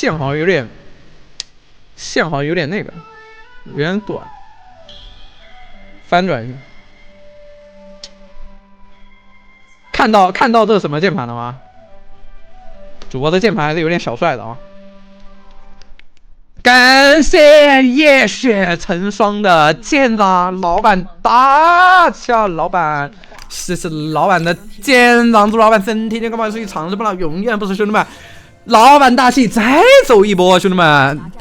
线好像有点那个，有点短，翻转一下。看到这是什么键盘了吗？主播的键盘还是有点小帅的啊。感谢夜雪成双的舰长老板大气啊！老板，谢谢老板的舰长，祝老板身体健康，万事如意，长生不老，永远不死，兄弟们！老板大气，再走一波，兄弟们！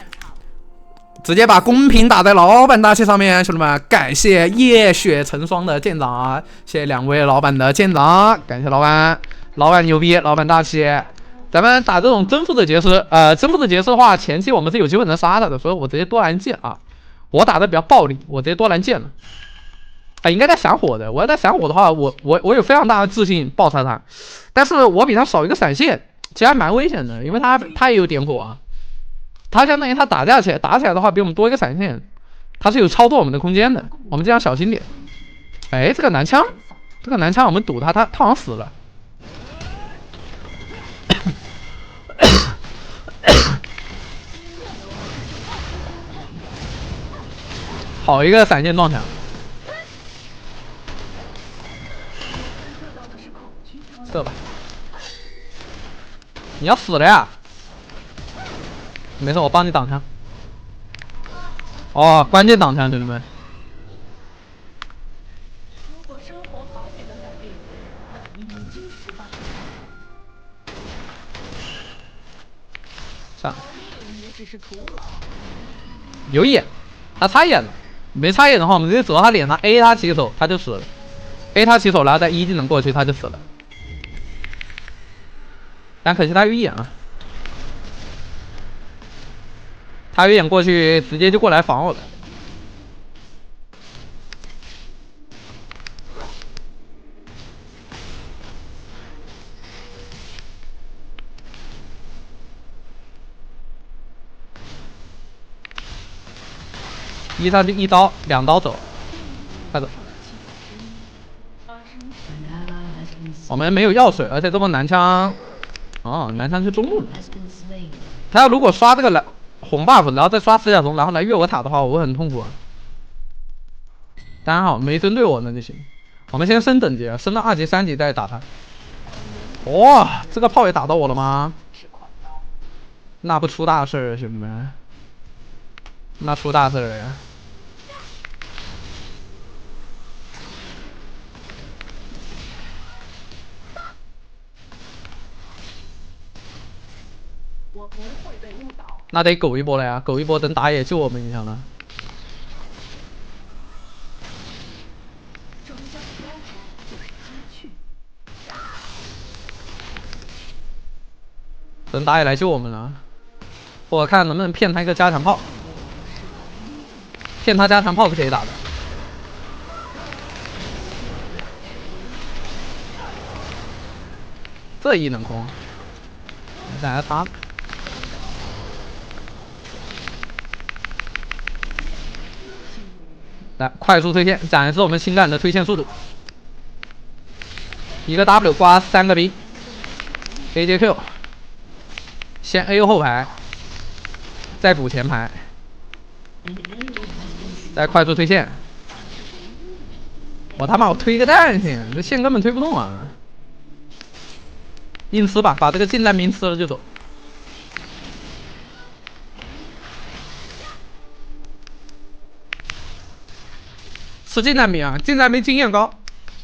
直接把公屏打在老板大气上面，兄弟们！感谢夜雪成双的舰长，谢谢两位老板的舰长，感谢老板，老板牛逼，老板大气。咱们打这种征服的杰斯，征服的杰斯的话，前期我们是有机会能杀他的，所以我直接多拦剑啊。我打的比较暴力，我直接多拦剑了。应该带闪火的，我要带闪火的话，我有非常大的自信爆杀他，但是我比他少一个闪现，其实还蛮危险的，因为他也有点火啊。他相当于他打起来的话，比我们多一个闪现，他是有操作我们的空间的，我们这样小心点。哎，这个男枪我们堵他好像死了。好一个闪现撞墙！射吧！你要死了呀！没事，我帮你挡枪。哦，关键挡枪，兄弟们！上。有眼，他插眼了。没插眼的话，我们直接走到他脸上 A 他起手，他就死了。A 他起手，然后再一技能过去，他就死了。但可惜他有眼啊，他有眼过去，直接就过来防我了。他就一刀两刀走，快走！我们没有药水，而且这波男枪，哦，男枪是中路的。他要如果刷这个红 buff， 然后再刷死角虫，然后来越我塔的话，我会很痛苦啊。当然好，没针对我那就行。我们先升等级，升到2级、3级再打他。哇，这个炮也打到我了吗？那不出大事儿，兄弟们，那出大事了呀！那得苟一波了呀，苟一波等打野救我们一下了。等打野来救我们了，我看能不能骗他一个加强炮，骗他加强炮是可以打的。这一能空，再来他。来，快速推线，展示我们情感的推线速度。一个 W 刮3个 B，AJQ， 先 A 后排，再补前排，再快速推线。我他妈我推个蛋线，这线根本推不动啊！硬吃吧，把这个近战兵吃了就走。吃近战兵啊，近战兵经验高，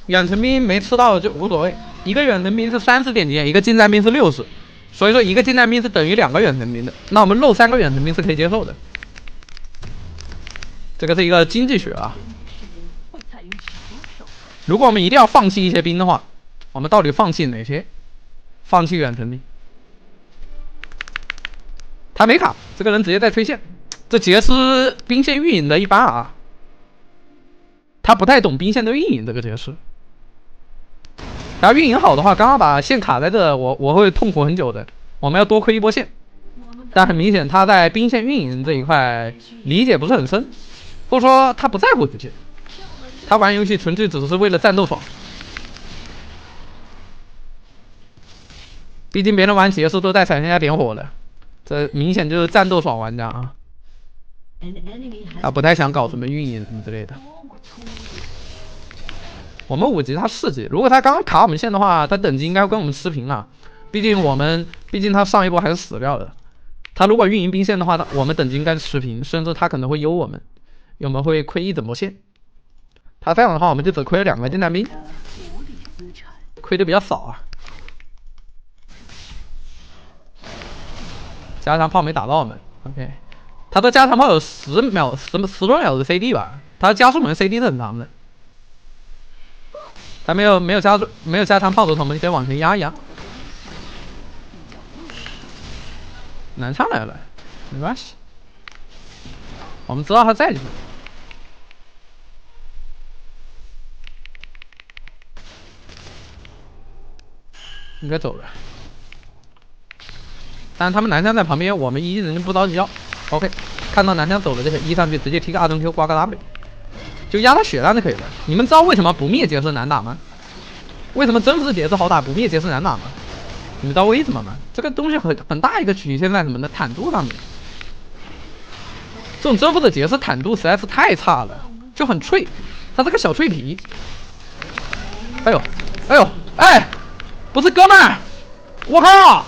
远程兵没吃到就无所谓。一个远程兵是30点经验，一个近战兵是60，所以说一个近战兵是等于2个远程兵的。那我们漏3个远程兵是可以接受的，这个是一个经济学啊。如果我们一定要放弃一些兵的话，我们到底放弃哪些？放弃远程兵。他没卡，这个人直接在推线。这杰斯兵线运营的一般啊。他不太懂兵线的运营，这个杰斯。他运营好的话，刚刚把线卡在这，我会痛苦很久的。我们要多亏一波线，但很明显他在兵线运营这一块理解不是很深，或者说他不在乎这些，他玩游戏纯粹只是为了战斗爽。毕竟别人玩杰斯都带闪现加点火的，这明显就是战斗爽玩家啊！他不太想搞什么运营什么之类的。我们5级，他4级。如果他刚刚卡我们线的话，他等级应该跟我们持平了。毕竟他上一波还是死掉的。他如果运营兵线的话，我们等级应该是持平，甚至他可能会优我们，我们会亏1整波线。他这样的话，我们就只亏了2个近战兵，亏的比较少啊。加强炮没打到我们 ，OK。他的加强炮有10多秒的 CD 吧？他加速门 CD 是很长的。他没有加强炮的同盟，你可以往前压一压。南昌来了，没关系，我们知道他在这边。应该走了。但是他们南枪在旁边，我们一人不着急要。OK， 看到南枪走了，这个一上去直接踢个2中 Q 挂个 W， 就压他血量就可以了。你们知道为什么不灭劫是难打吗？为什么征服劫是好打，不灭劫是难打吗？你们知道为什么吗？这个东西很大一个曲线在什么呢？坦度上面。这种征服的劫是坦度实在是太差了，就很脆，它是个小脆皮。哎呦，哎呦，哎，不是哥们儿，我靠！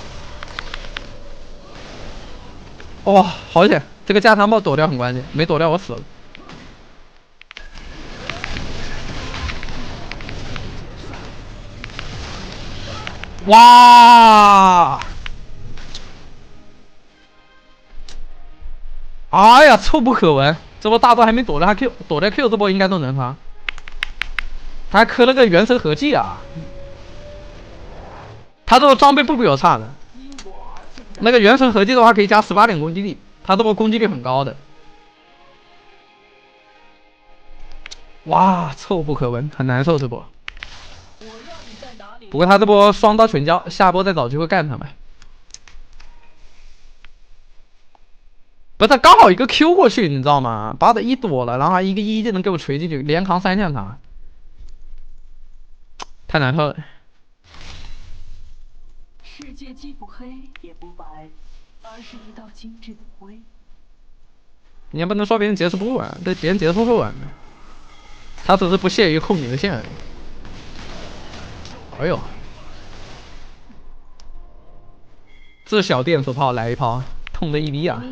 哇、哦，好险！这个加强炮躲掉很关键，没躲掉我死了。哇！哎呀，臭不可闻！这波大刀还没躲掉他 Q， 躲掉 Q 这波应该都能杀。他还磕了个元神合技啊！他这个装备不比我差的。那个元神合技的话可以加18点攻击力，他这波攻击力很高的。哇，臭不可闻，很难受这波。不过他这波双刀全交，下波再找机会干他们。不是，他刚好一个 Q 过去，你知道吗？把他一躲了，然后一个1技能给我锤进去，连扛3项塔，太难受了。世界既不黑也不白，而是一道精致的灰。你也不能说别人结束不晚，对别人结束会晚的，他只是不屑于控你的线而已。哎呦，这小电磁炮来一炮，痛的一逼啊！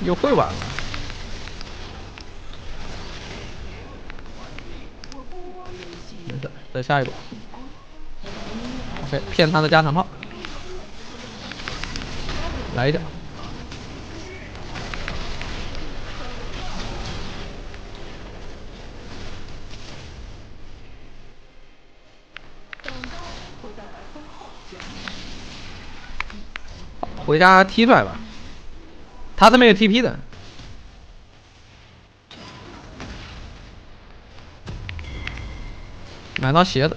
又会晚了。没事，再下一波。OK， 骗他的加长炮，来一下。回家踢出来吧，他这边有 TP 的。买到鞋子，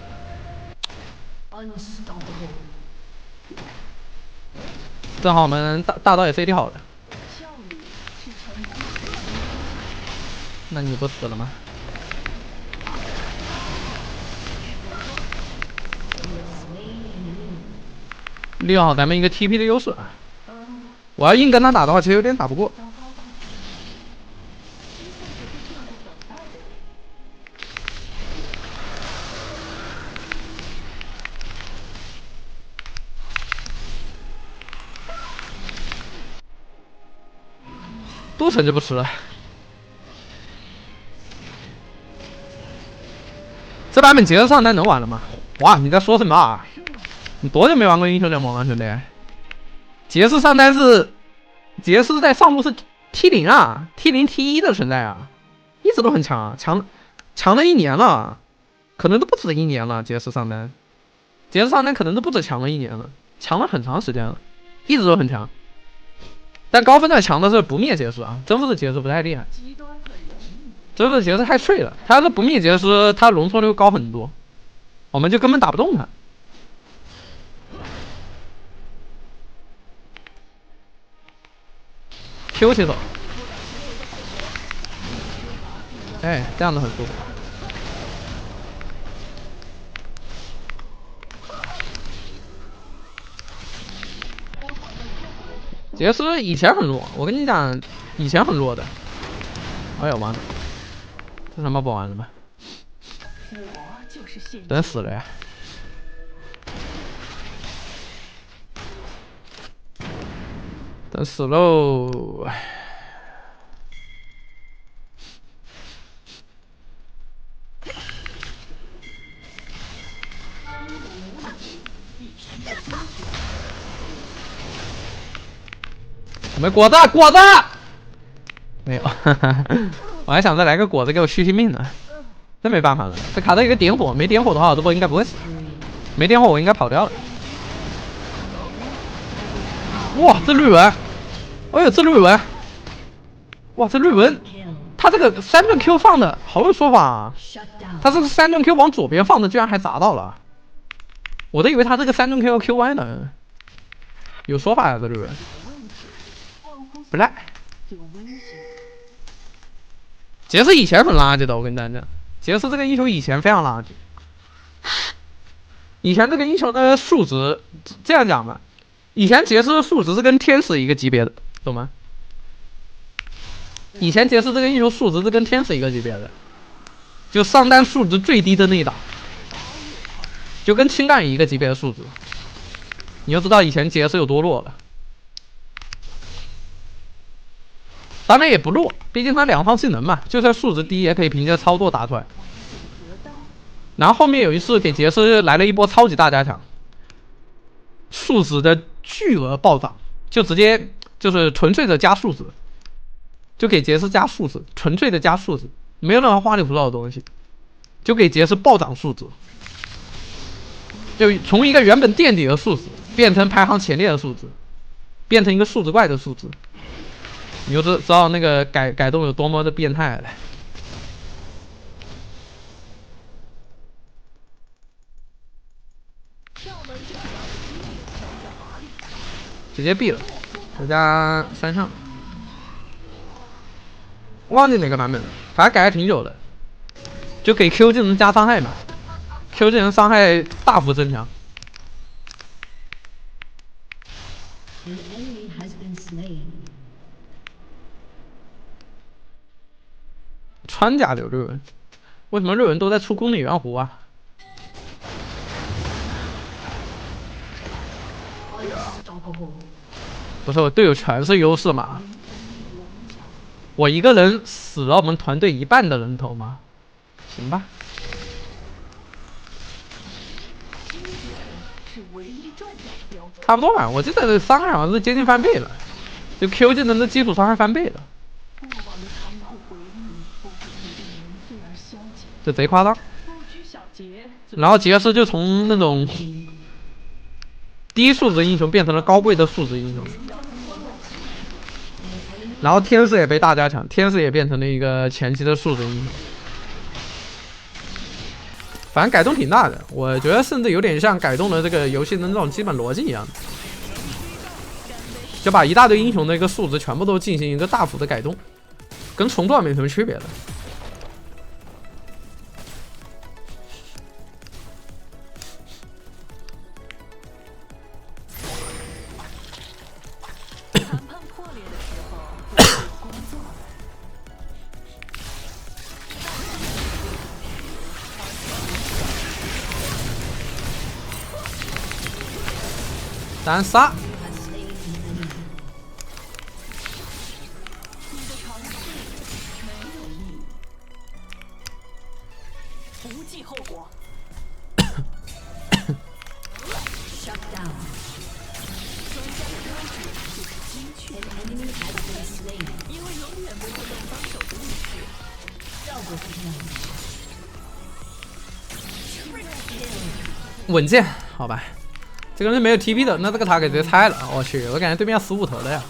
正好我们大刀也 CD 好了。那你不死了吗？利用好咱们一个 TP 的优势。我要硬跟他打的话，其实有点打不过。多层就不吃了。这版本节奏上单能玩了吗？哇，你在说什么啊？你多久没玩过英雄联盟了，兄弟？杰斯上单是杰斯在上路是 T0啊 ，T0 T1的存在啊，一直都很强啊，强了1年了，可能都不止1年了。杰斯上单可能都不止强了1年了，强了很长时间了，一直都很强。但高分段强的是不灭杰斯啊，征服的杰斯不太厉害。征服的杰斯太脆了，他的不灭杰斯他容错率高很多，我们就根本打不动他。，Q 起手。哎，这样子很舒服。杰斯以前很弱，我跟你讲，以前很弱的。哎呦妈的，这他妈不玩了吗？等死了呀！等死喽！我们果子，果子没有，我还想再来个果子给我续命呢。这没办法了，这卡到一个点火，没点火的话，我这波应该不会死。没点火，我应该跑掉了。哇，这绿文，哎呦，这绿文，哇，这绿文，他这个三顿 Q 放的好有说法啊！他这个三顿 Q 往左边放的，居然还砸到了。我都以为他这个三顿 Q 要 Q 歪呢。有说法呀，这绿文。不赖。杰斯以前很垃圾的，我跟大家讲，杰斯这个英雄以前非常垃圾。以前这个英雄的数值，这样讲吧，以前杰斯的数值是跟天使一个级别的，懂吗？以前杰斯这个英雄数值是跟天使一个级别的，就上单数值最低的那一档，就跟青干一个级别的数值，你就知道以前杰斯有多弱了。当然也不弱，毕竟它两方性能嘛，就算数值低也可以凭借操作打出来。然后后面有一次给杰斯来了一波超级大加强，数值的巨额暴涨，就直接就是纯粹的加数值，就给杰斯加数值，纯粹的加数值，没有任何花里胡哨的东西，就给杰斯暴涨数值，就从一个原本垫底的数值变成排行前列的数值，变成一个数值怪的数值。你就知道那个改动有多么的变态了，直接毙了，再加3上，忘记哪个版本了，反正改的挺久的，就给 Q 技能加伤害嘛 ，Q 技能伤害大幅增强。穿甲流日文，为什么日文都在出公里圆弧啊？不是我队友全是优势嘛？我一个人死了我们团队一半的人头吗？行吧。差不多吧，我记得伤害好像是接近翻倍了，就 Q 技能的基础伤害翻倍了。这贼夸张。然后杰斯就从那种低数值英雄变成了高贵的数值英雄，然后天使也被大加强，天使也变成了一个前期的数值英雄。反正改动挺大的，我觉得甚至有点像改动了这个游戏的那种基本逻辑一样，就把一大堆英雄的一个数值全部都进行一个大幅的改动，跟重做没什么区别的。单杀，不计后果。稳健，好吧。这个人是没有 TP 的，那这个塔给直接拆了。我去，我感觉对面要15头了呀，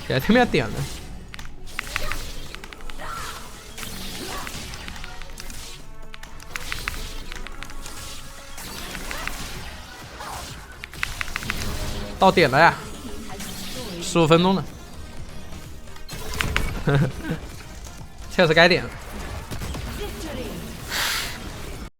给对面点了。到点了呀，15分钟了。确实该点。